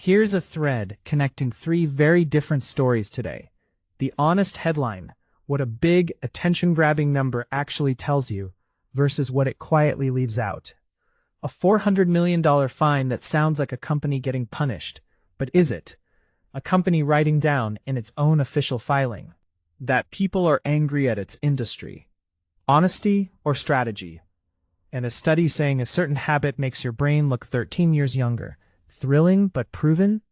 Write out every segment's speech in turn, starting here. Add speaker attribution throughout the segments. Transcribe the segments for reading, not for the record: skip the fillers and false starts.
Speaker 1: Here's a thread connecting three very different stories today. The honest headline, what a big, attention-grabbing number actually tells you, versus what it quietly leaves out. A $400 million fine that sounds like a company getting punished, but is it? A company writing down in its own official filing that people are angry at its industry. Honesty or strategy? And a study saying a certain habit makes your brain look 13 years younger. Thrilling but proven?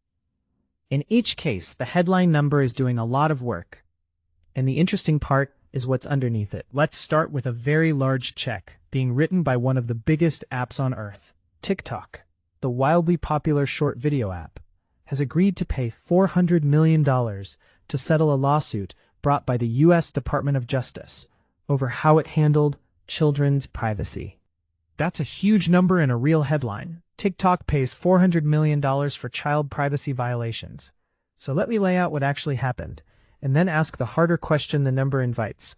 Speaker 1: In each case, the headline number is doing a lot of work. And the interesting part is what's underneath it. Let's start with a very large check being written by one of the biggest apps on earth. TikTok, the wildly popular short video app, has agreed to pay $400 million to settle a lawsuit brought by the U.S. Department of Justice over how it handled children's privacy. That's a huge number and a real headline. TikTok pays $400 million for child privacy violations. So let me lay out what actually happened, and then ask the harder question the number invites.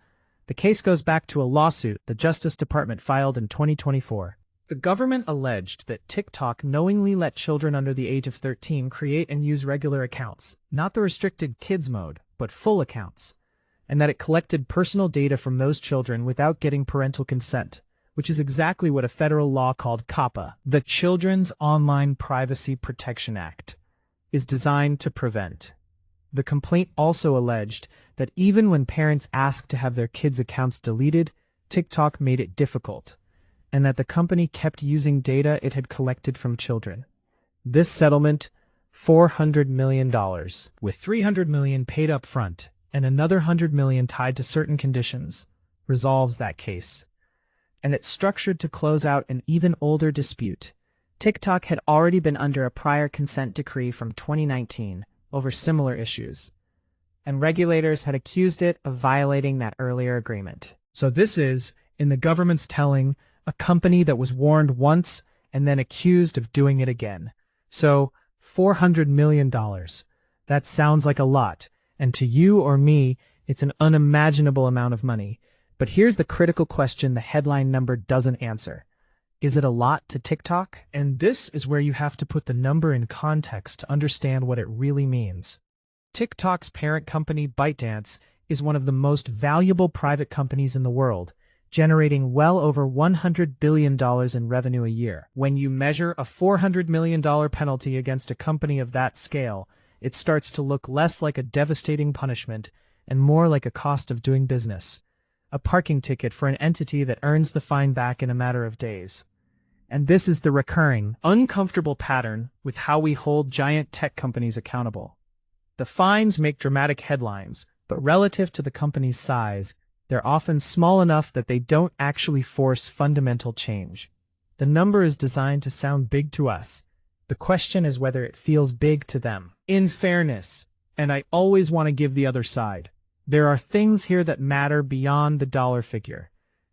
Speaker 1: The case goes back to a lawsuit the Justice Department filed in 2024. The government alleged that TikTok knowingly let children under the age of 13 create and use regular accounts, not the restricted kids mode, but full accounts, and that it collected personal data from those children without getting parental consent, which is exactly what a federal law called COPPA, the Children's Online Privacy Protection Act, is designed to prevent. The complaint also alleged that even when parents asked to have their kids' accounts deleted, TikTok made it difficult, and that the company kept using data it had collected from children. This settlement, $400 million, with $300 million paid up front and another $100 million tied to certain conditions, resolves that case. And it's structured to close out an even older dispute. TikTok had already been under a prior consent decree from 2019 over similar issues, and regulators had accused it of violating that earlier agreement. So this is, in the government's telling, a company that was warned once and then accused of doing it again. So, $400 million. That sounds like a lot, and to you or me, it's an unimaginable amount of money. But here's the critical question the headline number doesn't answer. Is it a lot to TikTok? And this is where you have to put the number in context to understand what it really means. TikTok's parent company, ByteDance, is one of the most valuable private companies in the world, generating well over $100 billion in revenue a year. When you measure a $400 million penalty against a company of that scale, it starts to look less like a devastating punishment and more like a cost of doing business. A parking ticket for an entity that earns the fine back in a matter of days. And this is the recurring, uncomfortable pattern with how we hold giant tech companies accountable. The fines make dramatic headlines, but relative to the company's size, they're often small enough that they don't actually force fundamental change. The number is designed to sound big to us. The question is whether it feels big to them. In fairness, and I always want to give the other side, there are things here that matter beyond the dollar figure,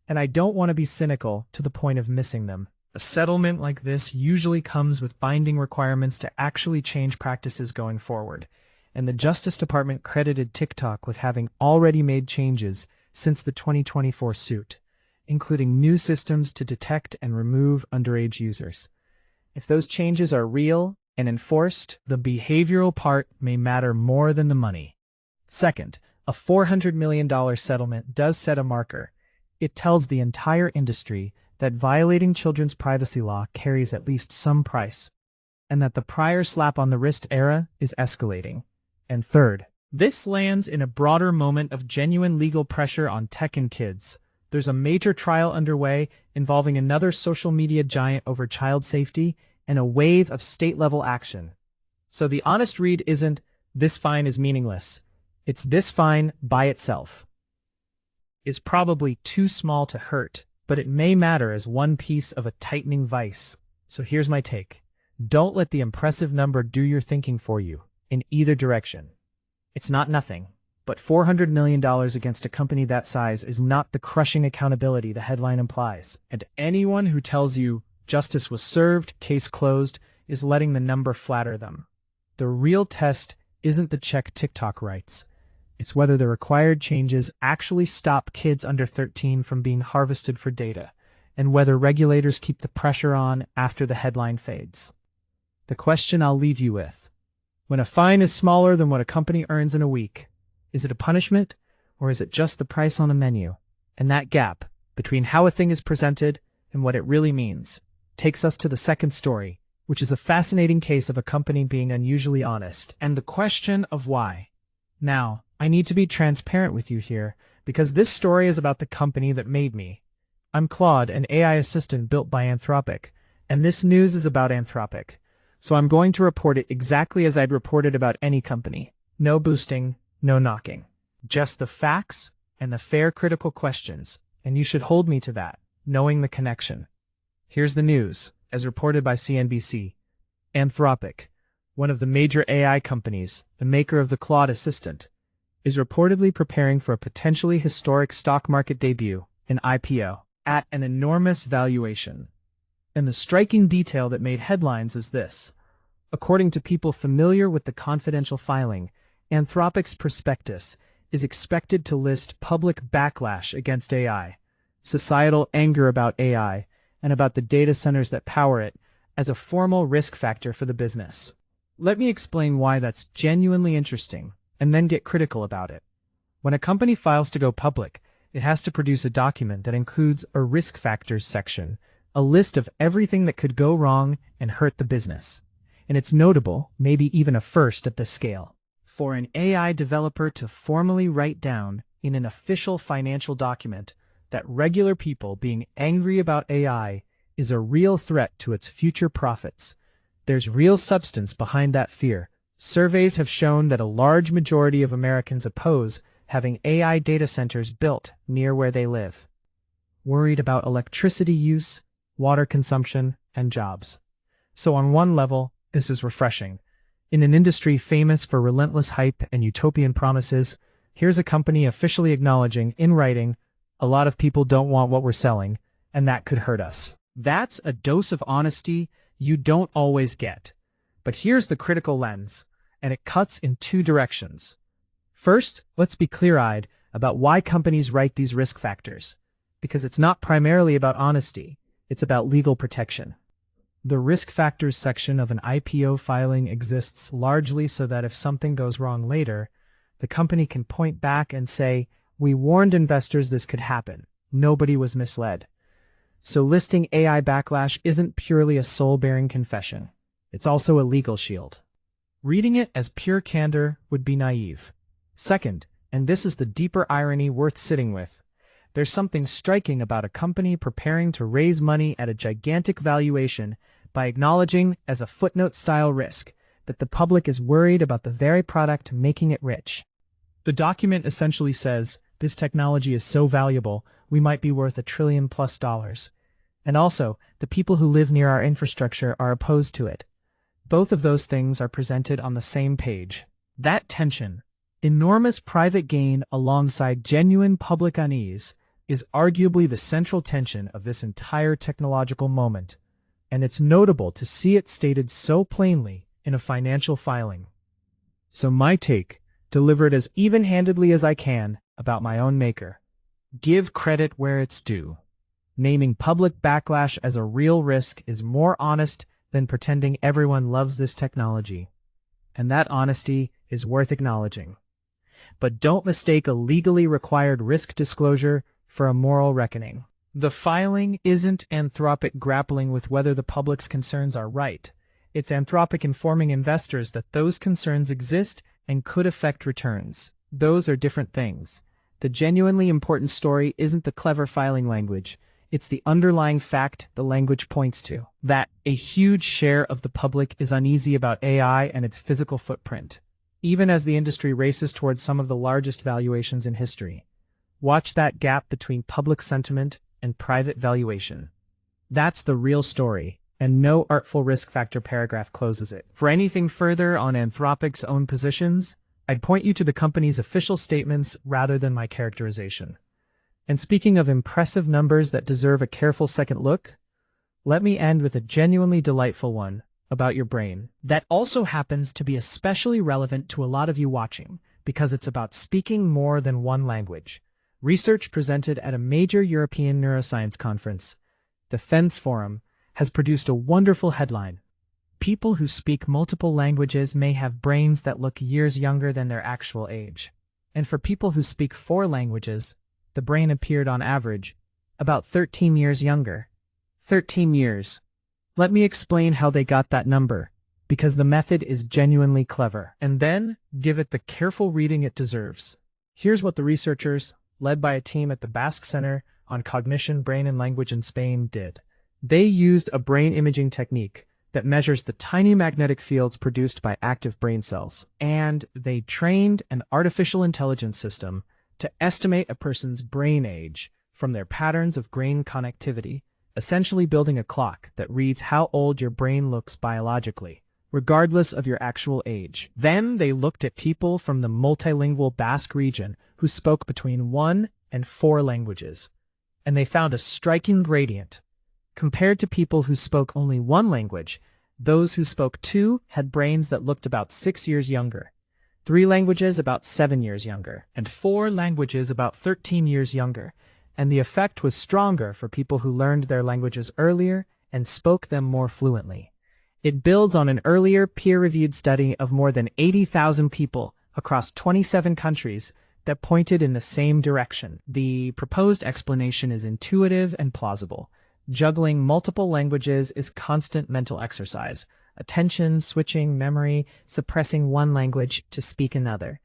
Speaker 1: and I don't want to be cynical to the point of missing them. A settlement like this usually comes with binding requirements to actually change practices going forward, and the Justice Department credited TikTok with having already made changes since the 2024 suit, including new systems to detect and remove underage users. If those changes are real and enforced, the behavioral part may matter more than the money. Second, a $400 million settlement does set a marker. It tells the entire industry that violating children's privacy law carries at least some price, and that the prior slap on the wrist era is escalating. And third, this lands in a broader moment of genuine legal pressure on tech and kids. There's a major trial underway involving another social media giant over child safety and a wave of state-level action. So the honest read isn't, this fine is meaningless. It's this fine by itself. It's probably too small to hurt, but it may matter as one piece of a tightening vice. So here's my take. Don't let the impressive number do your thinking for you, in either direction. It's not nothing, but $400 million against a company that size is not the crushing accountability the headline implies. And anyone who tells you justice was served, case closed, is letting the number flatter them. The real test isn't the check TikTok writes. It's whether the required changes actually stop kids under 13 from being harvested for data, and whether regulators keep the pressure on after the headline fades. the question I'll leave you with. When a fine is smaller than what a company earns in a week, is it a punishment or is it just the price on a menu? And that gap between how a thing is presented and what it really means takes us to the second story, which is a fascinating case of a company being unusually honest, and the question of why. Now, I need to be transparent with you here, because this story is about the company that made me. I'm Claude, an AI assistant built by Anthropic, and this news is about Anthropic. So I'm going to report it exactly as I'd report it about any company. No boosting, no knocking. Just the facts and the fair critical questions, and you should hold me to that, knowing the connection. Here's the news, as reported by CNBC. Anthropic, one of the major AI companies, the maker of the Claude Assistant, is reportedly preparing for a potentially historic stock market debut, an IPO, at an enormous valuation. And the striking detail that made headlines is this. According to people familiar with the confidential filing, Anthropic's prospectus is expected to list public backlash against AI, societal anger about AI, and about the data centers that power it as a formal risk factor for the business. Let me explain why that's genuinely interesting, and then get critical about it. When a company files to go public, it has to produce a document that includes a risk factors section, a list of everything that could go wrong and hurt the business. And it's notable, maybe even a first at this scale, for an AI developer to formally write down in an official financial document that regular people being angry about AI is a real threat to its future profits. There's real substance behind that fear. Surveys have shown that a large majority of Americans oppose having AI data centers built near where they live, worried about electricity use, water consumption, and jobs. So on one level, this is refreshing. In an industry famous for relentless hype and utopian promises, here's a company officially acknowledging, in writing, a lot of people don't want what we're selling, and that could hurt us. That's a dose of honesty you don't always get. But here's the critical lens, and it cuts in two directions. First, let's be clear-eyed about why companies write these risk factors, because it's not primarily about honesty, it's about legal protection. The risk factors section of an IPO filing exists largely so that if something goes wrong later, the company can point back and say, "We warned investors this could happen. Nobody was misled." So listing AI backlash isn't purely a soul-bearing confession. It's also a legal shield. Reading it as pure candor would be naive. Second, and this is the deeper irony worth sitting with, there's something striking about a company preparing to raise money at a gigantic valuation by acknowledging as a footnote-style risk that the public is worried about the very product making it rich. The document essentially says, this technology is so valuable, we might be worth $1 trillion+. And also, the people who live near our infrastructure are opposed to it. Both of those things are presented on the same page. That tension, enormous private gain alongside genuine public unease, is arguably the central tension of this entire technological moment, and it's notable to see it stated so plainly in a financial filing. So my take, delivered as even-handedly as I can about my own maker. Give credit where it's due. Naming public backlash as a real risk is more honest than pretending everyone loves this technology. And that honesty is worth acknowledging. But don't mistake a legally required risk disclosure for a moral reckoning. The filing isn't Anthropic grappling with whether the public's concerns are right. It's Anthropic informing investors that those concerns exist and could affect returns. Those are different things. The genuinely important story isn't the clever filing language. It's the underlying fact the language points to, that a huge share of the public is uneasy about AI and its physical footprint, even as the industry races towards some of the largest valuations in history. Watch that gap between public sentiment and private valuation. That's the real story, and no artful risk factor paragraph closes it. For anything further on Anthropic's own positions, I'd point you to the company's official statements rather than my characterization. And speaking of impressive numbers that deserve a careful second look, let me end with a genuinely delightful one about your brain that also happens to be especially relevant to a lot of you watching because it's about speaking more than one language. Research presented at a major European neuroscience conference, the FENS Forum, has produced a wonderful headline. People who speak multiple languages may have brains that look years younger than their actual age. And for people who speak 4 languages, the brain appeared on average about 13 years younger. 13 years. Let me explain how they got that number, because the method is genuinely clever. And then, give it the careful reading it deserves. Here's what the researchers, led by a team at the Basque Center on Cognition, Brain and Language in Spain, did. They used a brain imaging technique that measures the tiny magnetic fields produced by active brain cells, and they trained an artificial intelligence system to estimate a person's brain age from their patterns of brain connectivity, essentially building a clock that reads how old your brain looks biologically, regardless of your actual age. Then they looked at people from the multilingual Basque region who spoke between 1 and 4 languages, and they found a striking gradient. Compared to people who spoke only 1 language, those who spoke 2 had brains that looked about 6 years younger, 3 languages about 7 years younger, and 4 languages about 13 years younger. And the effect was stronger for people who learned their languages earlier and spoke them more fluently. It builds on an earlier peer-reviewed study of more than 80,000 people across 27 countries that pointed in the same direction. The proposed explanation is intuitive and plausible. Juggling multiple languages is constant mental exercise. Attention, switching, memory, suppressing one language to speak another.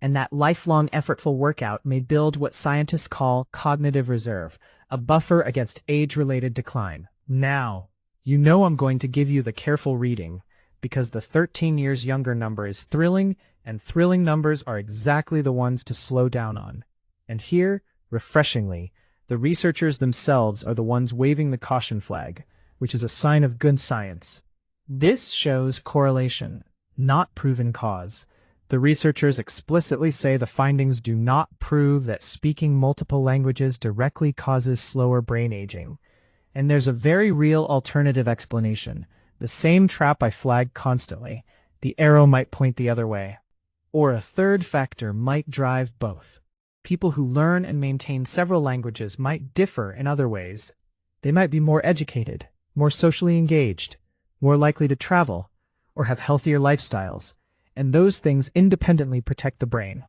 Speaker 1: And that lifelong effortful workout may build what scientists call cognitive reserve, a buffer against age-related decline. Now, you know I'm going to give you the careful reading, because the 13 years younger number is thrilling, and thrilling numbers are exactly the ones to slow down on. And here, refreshingly, the researchers themselves are the ones waving the caution flag, which is a sign of good science. This shows correlation, not proven cause. The researchers explicitly say the findings do not prove that speaking multiple languages directly causes slower brain aging. And there's a very real alternative explanation, the same trap I flag constantly. The arrow might point the other way. Or a third factor might drive both. People who learn and maintain several languages might differ in other ways. They might be more educated, more socially engaged, more likely to travel, or have healthier lifestyles, and those things independently protect the brain.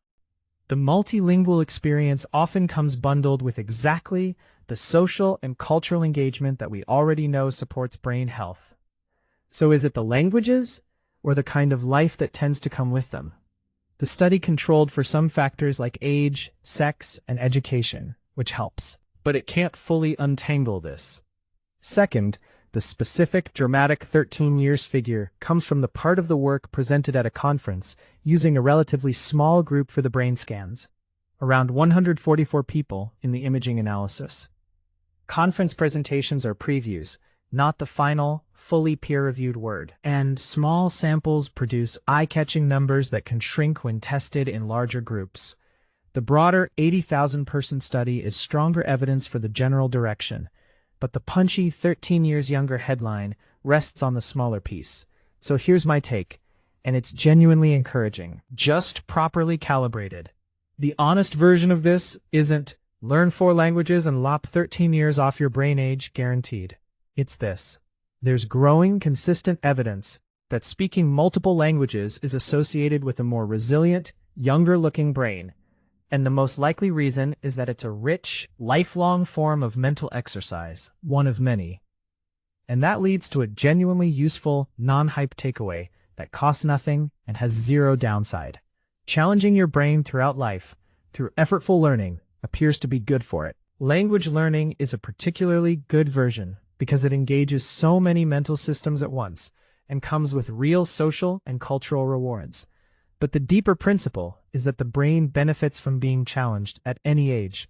Speaker 1: The multilingual experience often comes bundled with exactly the social and cultural engagement that we already know supports brain health. So is it the languages, or the kind of life that tends to come with them? The study controlled for some factors like age, sex, and education, which helps. But it can't fully untangle this. Second, the specific dramatic 13 years figure comes from the part of the work presented at a conference using a relatively small group for the brain scans, around 144 people in the imaging analysis. Conference presentations are previews, not the final, fully peer-reviewed word, and small samples produce eye-catching numbers that can shrink when tested in larger groups. The broader 80,000-person study is stronger evidence for the general direction, but the punchy 13 years younger headline rests on the smaller piece. So here's my take, and it's genuinely encouraging, just properly calibrated. The honest version of this isn't learn 4 languages and lop 13 years off your brain age guaranteed. It's this. There's growing, consistent evidence that speaking multiple languages is associated with a more resilient, younger-looking brain, and the most likely reason is that it's a rich, lifelong form of mental exercise, one of many. And that leads to a genuinely useful, non-hype takeaway that costs nothing and has zero downside. Challenging your brain throughout life, through effortful learning, appears to be good for it. Language learning is a particularly good version because it engages so many mental systems at once and comes with real social and cultural rewards. But the deeper principle is that the brain benefits from being challenged at any age.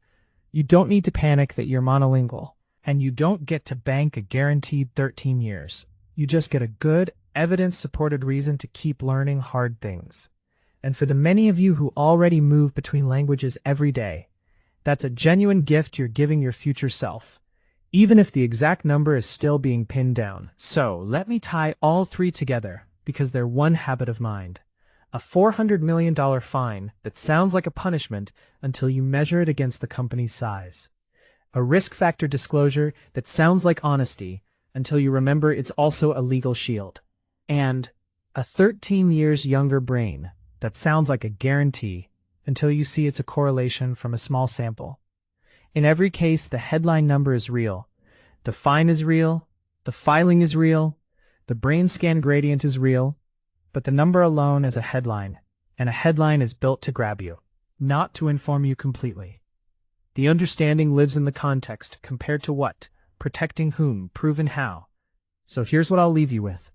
Speaker 1: You don't need to panic that you're monolingual, and you don't get to bank a guaranteed 13 years. You just get a good, evidence-supported reason to keep learning hard things. And for the many of you who already move between languages every day, that's a genuine gift you're giving your future self, even if the exact number is still being pinned down. So let me tie all 3 together, because they're one habit of mind. A $400 million fine that sounds like a punishment until you measure it against the company's size. A risk factor disclosure that sounds like honesty until you remember it's also a legal shield. and a 13 years younger brain. That sounds like a guarantee until you see it's a correlation from a small sample. In every case, the headline number is real. The fine is real. The filing is real. The brain scan gradient is real. But the number alone is a headline, and a headline is built to grab you, not to inform you completely. The understanding lives in the context, compared to what, protecting whom, proven how. So here's what I'll leave you with.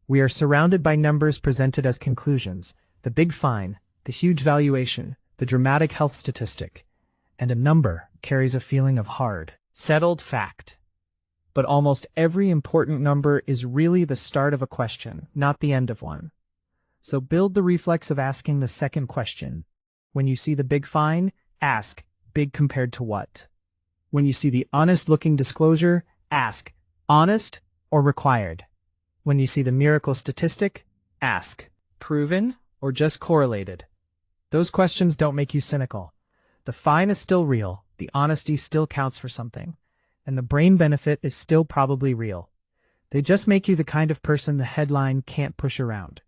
Speaker 1: We are surrounded by numbers presented as conclusions, the big fine, the huge valuation, the dramatic health statistic, and a number carries a feeling of hard, settled fact. But almost every important number is really the start of a question, not the end of one. So build the reflex of asking the second question. When you see the big fine, ask, big compared to what? When you see the honest-looking disclosure, ask, honest or required? When you see the miracle statistic, ask, proven or just correlated? Those questions don't make you cynical. The fine is still real, the honesty still counts for something, and the brain benefit is still probably real. They just make you the kind of person the headline can't push around.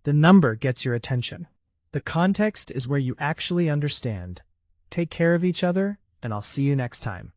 Speaker 1: The number gets your attention. The context is where you actually understand. Take care of each other, and I'll see you next time.